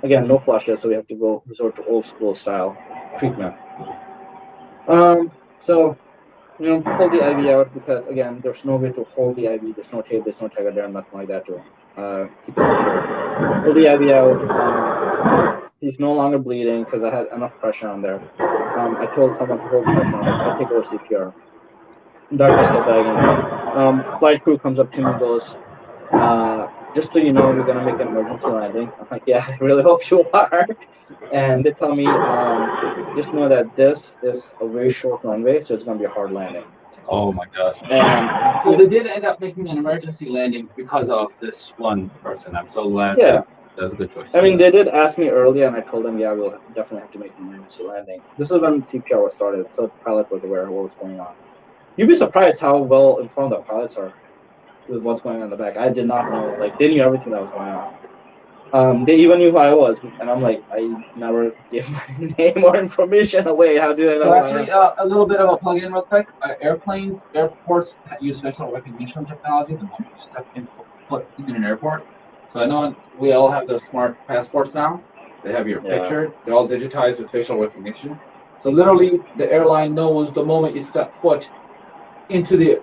Again, no flushes, so we have to resort to old school style treatment. So, pull the IV out because, again, there's no way to hold the IV. There's no tape, there's no tegaderm, nothing like that to keep it secure. Pull the IV out. He's no longer bleeding because I had enough pressure on there. I told someone to hold pressure on this. I'll take over CPR. Doctor's still bagging. Flight crew comes up to me and goes, just so you know, we're going to make an emergency landing. I'm like, yeah, I really hope you are. And they tell me, just know that this is a very short runway, so it's going to be a hard landing. Oh my gosh. And so they did end up making an emergency landing because of this one person. I'm so glad. Yeah. That was a good choice. I mean, they did ask me earlier, and I told them, yeah, we'll definitely have to make an emergency landing. This is when CPR was started, so the pilot was aware of what was going on. You'd be surprised how well informed the pilots are with what's going on in the back. I did not know. Like, they knew everything that was going on. They even knew who I was, and I'm like, I never gave my name or information away. How do I know? So actually, a little bit of a plug-in real quick. Airports use facial recognition technology the moment you step foot in an airport. So I know we all have those smart passports now. They have your picture. They're all digitized with facial recognition. So literally, the airline knows the moment you step foot into the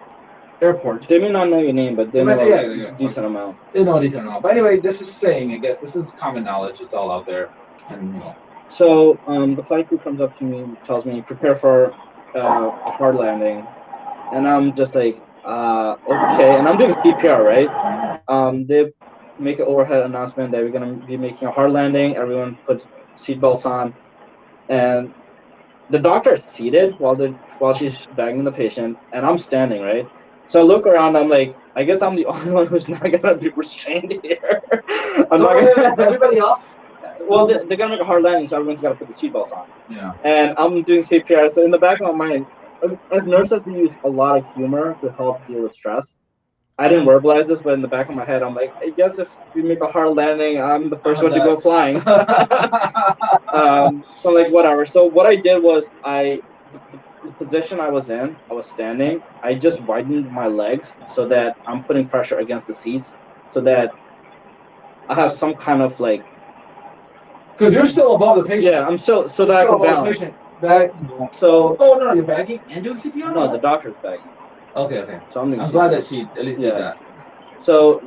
airport. They may not know your name, but they know a decent amount. They know a decent amount. But anyway, this is saying, I guess, this is common knowledge. It's all out there. And, So the flight crew comes up to me and tells me, prepare for a hard landing. And I'm just like, okay. And I'm doing CPR, right? They make an overhead announcement that we're going to be making a hard landing. Everyone put seatbelts on. And the doctor is seated while she's bagging the patient, and I'm standing, right? So I look around, I'm like, I guess I'm the only one who's not going to be restrained here. Everybody else? Well, they're going to make a hard landing, so everyone's got to put the seatbelts on. Yeah. And I'm doing CPR, so in the back of my mind, as nurses, we use a lot of humor to help deal with stress. I didn't verbalize this, but in the back of my head, I'm like, I guess if we make a hard landing, I'm the first one to go flying. So like, whatever. So what I did was the position I was in, I was standing. I just widened my legs so that I'm putting pressure against the seats so that I have some kind of like. Because you're still above the patient. Yeah, I'm so that I can balance. So. Oh no, you're bagging and doing CPR? No, the doctor's bagging. Okay. So I'm glad that she at least did that. So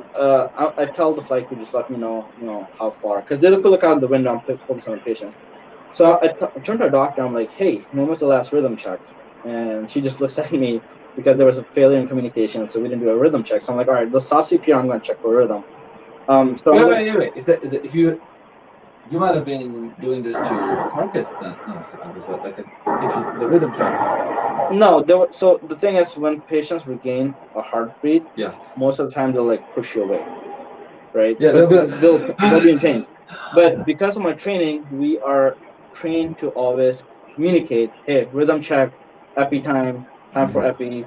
I tell the flight crew, just let me know, how far, because they look out the window. I'm focused on the patient. So I turn to our doctor. I'm like, hey, when was the last rhythm check? And she just looks at me because there was a failure in communication, so we didn't do a rhythm check. So I'm like, all right, let's stop CPR. I'm going to check for rhythm. Wait. If you might have been doing this to Marcus then, the rhythm check. No, so the thing is, when patients regain a heartbeat, yes, most of the time they'll like push you away, right? Yeah, they'll be in pain. But because of my training, we are trained to always communicate. Hey, rhythm check, epi time, time for epi,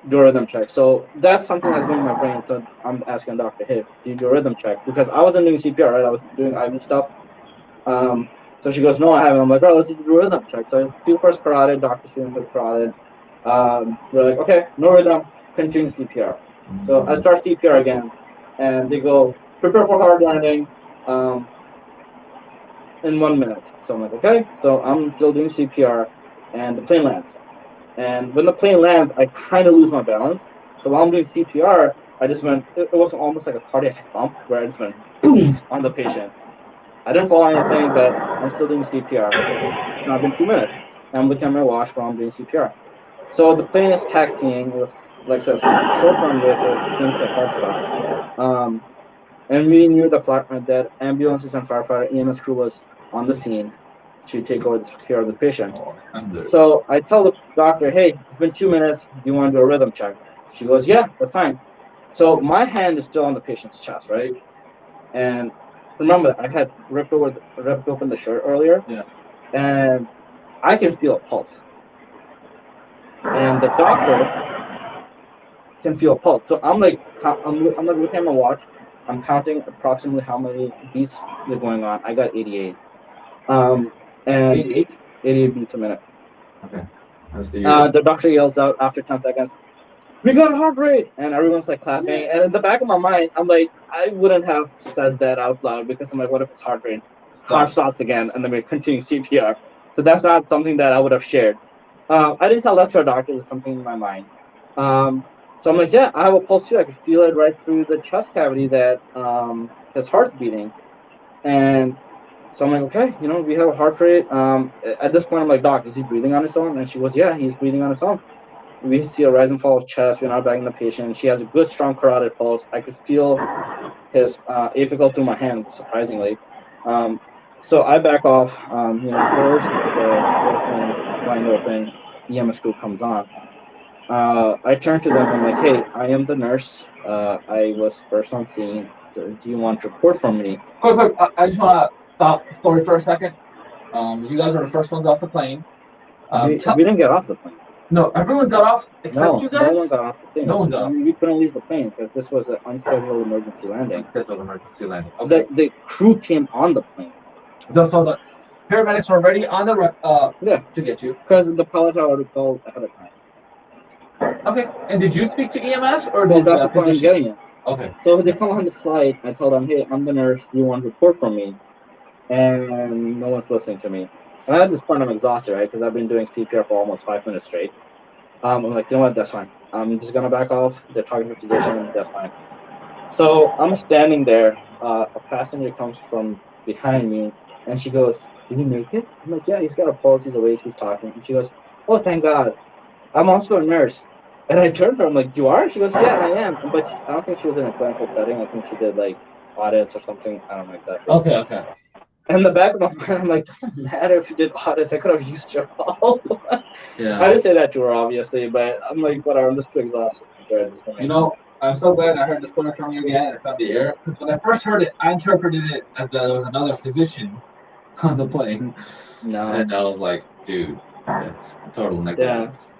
do a rhythm check. So that's something that's going in my brain. So I'm asking the doctor, hey, do you do a rhythm check? Because I wasn't doing CPR, right? I was doing IV stuff. So she goes, no, I haven't. I'm like, oh, let's just do a rhythm check. So I feel first carotid, doctor's feeling for carotid. We're like, okay, no rhythm, continue CPR. So I start CPR again, and they go, prepare for hard landing in 1 minute. So I'm like, okay. So I'm still doing CPR, and the plane lands. And when the plane lands, I kind of lose my balance. So while I'm doing CPR, I just went, it was almost like a cardiac thump where I just went boom on the patient. I didn't fall anything, but I'm still doing CPR. It's now been 2 minutes. I'm looking at my watch while I'm doing CPR. So the plane is taxiing. It was, like I said, short runway, so it came to a hard stop. And we knew that ambulances and firefighter EMS crew was on the scene to take over the care of the patient. So I tell the doctor, hey, it's been 2 minutes. Do you want to do a rhythm check? She goes, yeah, that's fine. So my hand is still on the patient's chest, right? And remember, I had ripped open the shirt earlier. Yeah. And I can feel a pulse. And the doctor can feel a pulse. So I'm like looking at my watch. I'm counting approximately how many beats are going on. I got 88. And 88 beats a minute. Okay. The doctor yells out after 10 seconds, we got a heart rate, and everyone's like clapping. And in the back of my mind, I'm like, I wouldn't have said that out loud because I'm like, what if it's heart rate? Heart stops again, and then we continue CPR. So that's not something that I would have shared. I didn't tell that to our doctor. It's something in my mind. So I'm like, yeah, I have a pulse too. I could feel it right through the chest cavity that his heart's beating. And so I'm like, okay, we have a heart rate. At this point, I'm like, doc, is he breathing on his own? And she goes, yeah, he's breathing on his own. We see a rise and fall of chest. We're not bagging the patient. She has a good, strong carotid pulse. I could feel his apical through my hand, surprisingly. So I back off. Doors open, wide open. EMS crew comes on. I turn to them and I'm like, hey, I am the nurse. I was first on scene. Do you want to report from me? Quick. I just want to stop the story for a second. You guys were the first ones off the plane. We didn't get off the plane. No, everyone got off except you guys? No one got off the plane. No one got off. We couldn't leave the plane because this was an unscheduled emergency landing. Okay. The crew came on the plane. So the paramedics were already on the to get you. Because the pilot had already called ahead of time. Okay. And did you speak to EMS or did that's the point I'm getting at. Okay. So they come on the flight. I told them, hey, I'm the nurse. You want to report from me? And no one's listening to me. And at this point, I'm exhausted, right? Because I've been doing CPR for almost 5 minutes straight. I'm like, you know what? That's fine. I'm just gonna back off. They're talking to the physician. That's fine. So I'm standing there. A passenger comes from behind me, and she goes, "Did he make it?" I'm like, "Yeah, he's got a pulse. He's awake. He's talking." And she goes, "Oh, thank God. I'm also a nurse." And I turned to her. I'm like, "You are?" She goes, "Yeah, I am." But I don't think she was in a clinical setting. I think she did like audits or something. I don't know exactly. Okay. In the back of my mind, I'm like, doesn't matter if you did audits. I could have used your help. Yeah. I didn't say that to her, obviously, but I'm like, whatever. I'm just too exhausted. I'm so glad I heard the story from you again. It's on the air. Because when I first heard it, I interpreted it as that there was another physician on the plane. No. And I was like, dude, that's total negligence. Yeah.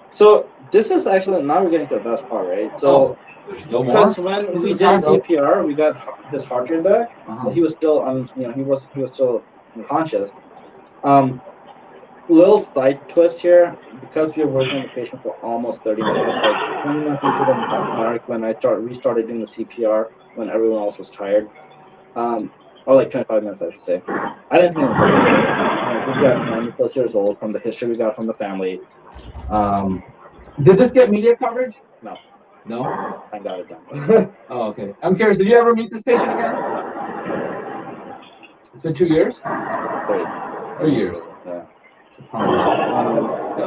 So this is actually, now we're getting to the best part, right? So there's no more? Because when we did CPR, we got his heart rate back. He was still on, he was still unconscious. Little side twist here, because we were working on the patient for almost 30 minutes, like 20 minutes into the mark when I restarted doing the CPR when everyone else was tired, or like 25 minutes, I should say. I didn't think it was good. This guy's 90 plus years old from the history we got from the family. Did this get media coverage? No. No? I got it done. Oh, okay. I'm curious, did you ever meet this patient again? It's been 2 years? 3 years. Yeah.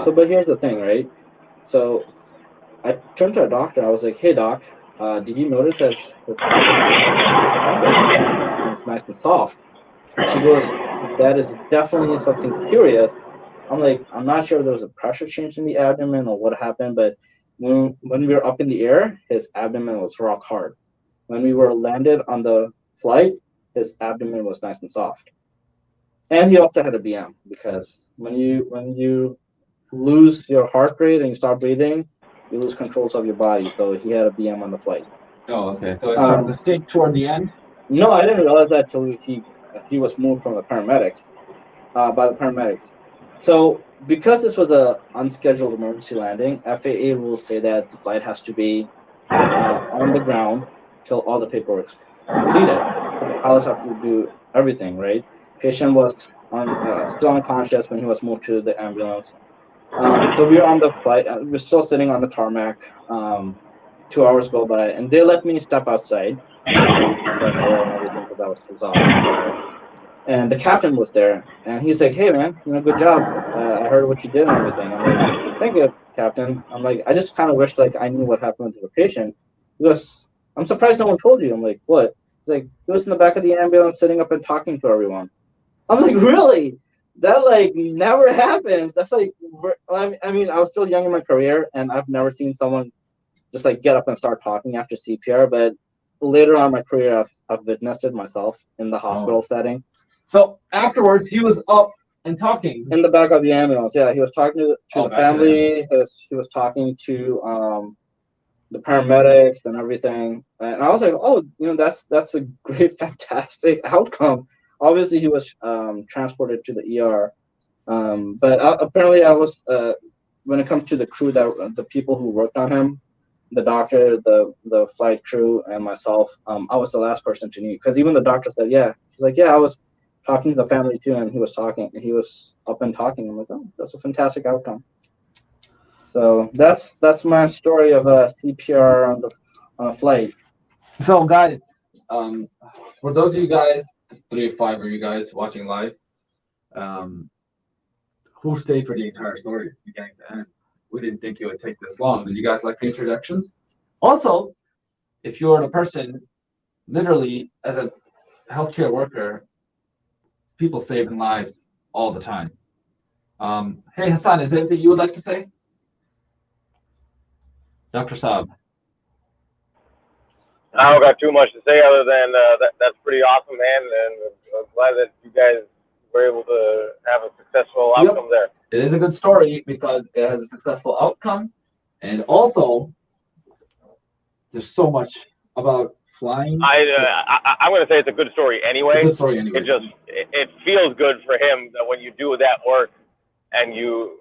So, but here's the thing, right? So, I turned to a doctor. I was like, "Hey, doc, did you notice that his abdomen is nice and soft?" She goes, "That is definitely something curious." I'm like, "I'm not sure if there was a pressure change in the abdomen or what happened, but when we were up in the air, his abdomen was rock hard. When we were landed on the flight, his abdomen was nice and soft." And he also had a BM because when you lose your heart rate and you stop breathing, you lose controls of your body. So he had a BM on the flight. Oh, okay. So it started to stink toward the end. No, I didn't realize that till he was moved from the paramedics, by the paramedics. So because this was a unscheduled emergency landing, FAA rules say that the flight has to be on the ground till all the paperwork's completed. So the pilots have to do everything, right? Patient was still unconscious when he was moved to the ambulance. So we were on the flight. We're still sitting on the tarmac. 2 hours go by, and they let me step outside to breathe the fresh air and everything because I was exhausted. And the captain was there, and he's like, "Hey, man, good job. I heard what you did and everything." I'm like, "Thank you, captain." I'm like, "I just kind of wish like I knew what happened to the patient." He goes, "I'm surprised no one told you." I'm like, "What?" He's like, "He was in the back of the ambulance, sitting up and talking to everyone." I'm like, "Really? That like never happens." That's like, I mean, I was still young in my career, and I've never seen someone just like get up and start talking after CPR. But later on in my career, I've witnessed it myself in the hospital setting. So afterwards, he was up and talking in the back of the ambulance. Yeah, he was talking to the family. He was talking to the paramedics and everything. And I was like, oh, that's a great, fantastic outcome. Obviously, he was transported to the ER. But apparently, I was when it comes to the crew, that the people who worked on him, the doctor, the flight crew, and myself, I was the last person to meet, because even the doctor said, yeah, he's like, yeah, I was talking to the family too, and he was up and talking. I'm like, oh, that's a fantastic outcome. So that's my story of a CPR on a flight. So guys, for those of you guys, 3 or 5 of you guys watching live, who stayed for the entire story, beginning to end? We didn't think it would take this long. Did you guys like the introductions? Also, if you're a person, literally as a healthcare worker, people saving lives all the time. Hey Hassan, is there anything you would like to say? Dr. Saab. I don't got too much to say other than that's pretty awesome, man, and I'm glad that you guys were able to have a successful outcome there. It is a good story because it has a successful outcome, and also there's so much about flying. I'm going to say it's a good story anyway. It's a good story anyway. It feels good for him that when you do that work and you're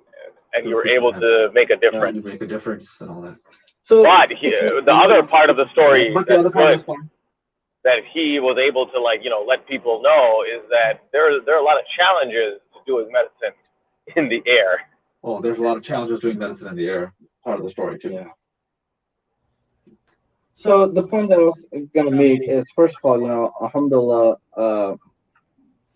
able to make a difference. You make a difference and all that. So, but the other part of the story that he was able to let people know is that there are a lot of challenges to doing medicine in the air. Oh, there's a lot of challenges doing medicine in the air. Part of the story too. Yeah. So the point that I was gonna make is, first of all, alhamdulillah,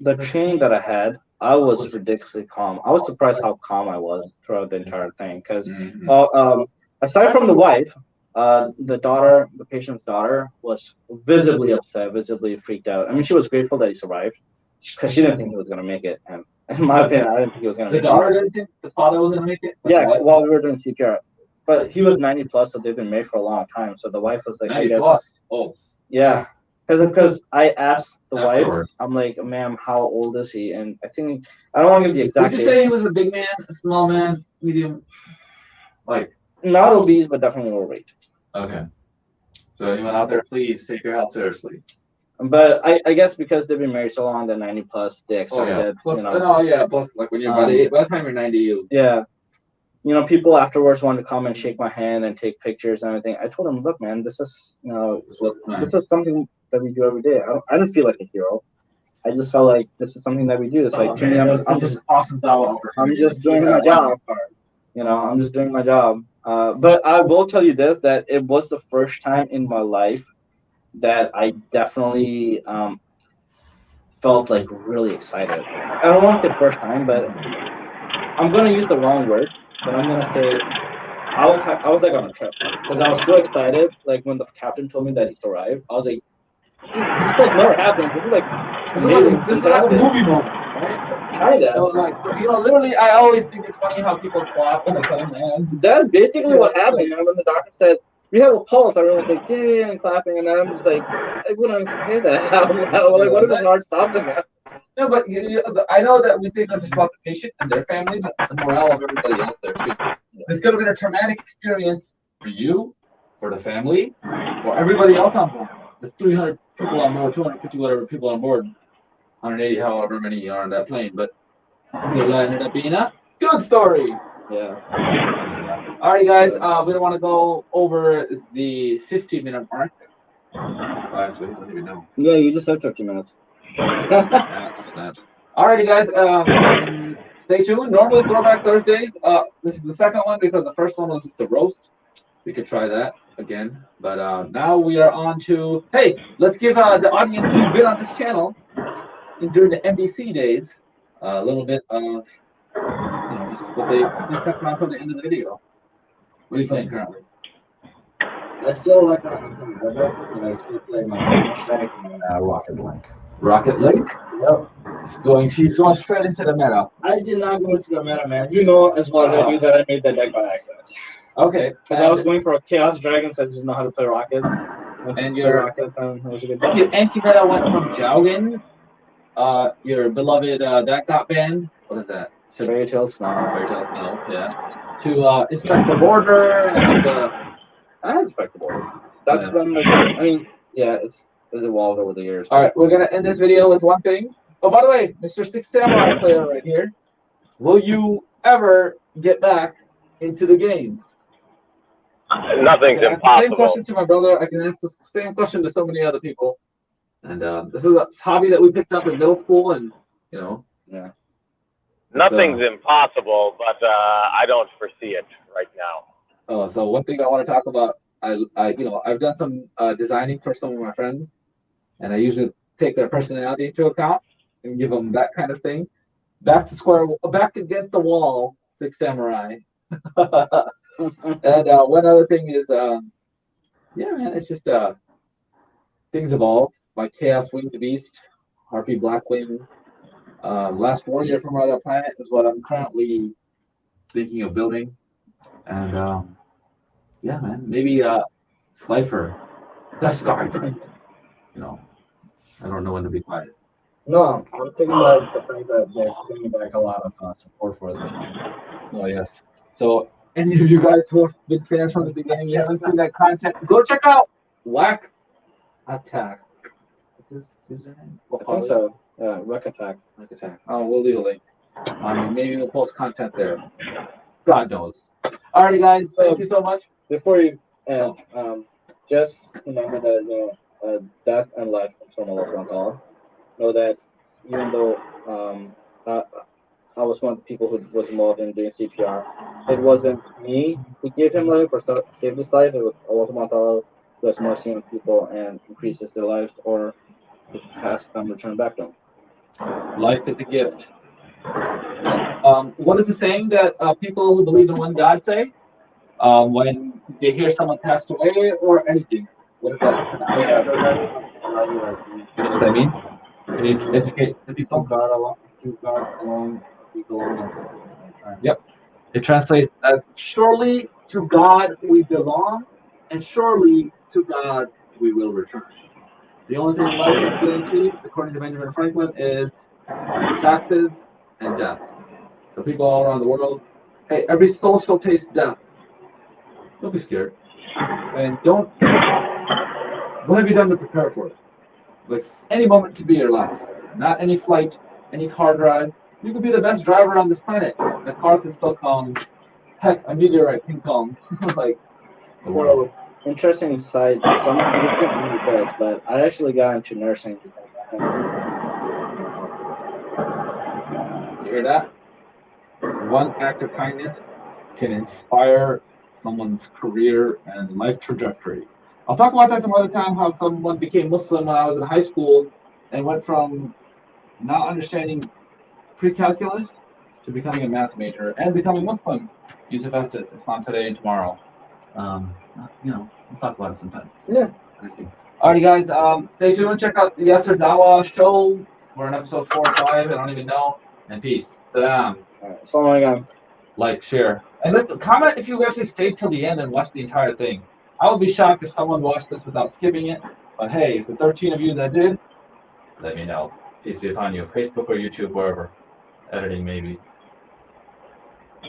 the training that I had, I was ridiculously calm. I was surprised how calm I was throughout the entire thing, because aside from the wife, the patient's daughter was visibly upset, visibly freaked out. I mean, she was grateful that he survived, because she didn't think he was gonna make it. And in my opinion, I didn't think he was gonna make it. The daughter didn't think the father was gonna make it? Yeah, while we were doing CPR. But he was 90 plus, so they've been married for a long time. So the wife was like, 90 plus? Oh. Yeah. Because I asked the wife, I'm like, ma'am, how old is he? And I don't want to give the exact age. Would you say he was a big man, a small man, medium? Like, not obese, but definitely overweight. Okay. So anyone out there, please take your health seriously. But I guess because they've been married so long, they're 90 plus, they accepted. Plus, plus, like when you're by the time you're 90, you. Yeah. People afterwards wanted to come and shake my hand and take pictures and everything. I told them, look, man, this is, this is something that we do every day. I didn't feel like a hero. I just felt like this is something that we do. It's like, to me, I'm just awesome. I'm just doing my job. I'm just doing my job. But I will tell you this, that it was the first time in my life that I definitely felt like really excited. I don't want to say first time, but I'm going to use the wrong word. But I'm gonna say I was like on a trip, because I was so excited. Like when the captain told me that he survived, I was like, dude, this like never happened. This is like amazing. This is like a movie moment, right? Kinda. So literally, I always think it's funny how people clap when they come in. That's basically what happened. When the doctor said we have a pulse. Everyone's like, yay, and clapping, and I'm just like, I wouldn't say that. Like, what if his heart stops again? No, but I know that we think just about the patient and their family, but the morale of everybody else there too. This could have been a traumatic experience for you, for the family, for everybody else on board. The 300 people on board, 250 whatever people on board, 180 however many are on that plane, but it ended up being a good story. Yeah. Alrighty, guys. We don't want to go over the 15-minute mark. Actually, I don't even know. Yeah, you just said 15 minutes. Snaps. Alrighty, guys. Stay tuned. Normally, Throwback Thursdays. This is the second one because the first one was just a roast. We could try that again, but now we are on to. Hey, let's give the audience who's been on this channel during the NBC days a little bit of, just what they stuck around till the end of the video. What do you think currently? I still like that, and I still play my strike on Rocket Link. Rocket Link? Yep. She's going straight into the meta. I did not go into the meta, man. You know as well as I do that I made that deck by accident. Okay. Because I was going for a Chaos Dragon, so I didn't know how to play Rockets. And your Rockets, was a good your anti-meta went from Jowgen, your beloved that got banned. What is that? Fairy Tail Snow. Yeah. To Inspector Border and I had Inspector Border. That's been like, I mean, yeah, it's evolved over the years. All right, we're gonna end this video with one thing. Oh, by the way, Mr. Six Samurai player right here, will you ever get back into the game? Nothing's I can ask the same impossible. question to my brother. I can ask the same question to so many other people. And this is a hobby that we picked up in middle school, and Yeah. Nothing's impossible, but I don't foresee it right now. Oh, so one thing I want to talk about, I've done some designing for some of my friends, and I usually take their personality into account and give them that kind of thing. Back against the wall, Six Samurai. And one other thing is, yeah, man, it's just things evolve. My Chaos Winged Beast, Harpy Blackwing, Last Warrior from Another Planet is what I'm currently thinking of building. And yeah, man, maybe Slifer, Dust Guard. I don't know when to be quiet. No, I'm thinking about the fact that they're bringing back a lot of support for this. Oh, yes. So, any of you guys who have been fans from the beginning, you haven't seen that content, go check out Whack Attack. Is this username? I think so. Yeah, Wreck Attack. Oh, we'll leave a link. Maybe we'll post content there. God knows. Alrighty, guys. Thank you so much. Before you end, just remember that death and life comes from Allah subhanahu wa ta'ala. Know that even though I was one of the people who was involved in doing CPR, it wasn't me who gave him life or saved his life. It was Allah subhanahu wa ta'ala who has mercy on people and increases their lives or has them return back to him. Life is a gift. What is the saying that people who believe in one God say when they hear someone passed away or anything? What is that? You know what that means? Can you educate the people? To God alone, we belong. Yep. It translates as surely to God we belong, and surely to God we will return. The only thing in life that's guaranteed, according to Benjamin Franklin, is taxes and death. So people all around the world, hey, every soul shall taste death. Don't be scared. And what have you done to prepare for it? Like, any moment could be your last. Not any flight, any car drive. You could be the best driver on this planet. The car can still come. Heck, a meteorite can come. Like, So, interesting side. So I'm really but I actually got into nursing because you hear that? One act of kindness can inspire someone's career and life trajectory. I'll talk about that some other time, how someone became Muslim when I was in high school and went from not understanding pre-calculus to becoming a math major and becoming Muslim. Yusuf Estes, Islam Today and Tomorrow. We'll talk about it sometime. Yeah. Alrighty, guys. Stay tuned. Check out the Yasser Dawa show. We're on episode 4 or 5. I don't even know. And peace. Salam. Assalamu alaikum. Like, share, and comment if you actually stayed till the end and watched the entire thing. I would be shocked if someone watched this without skipping it. But hey, if the 13 of you that did, let me know. Peace be upon you. Facebook or YouTube, wherever. Editing maybe.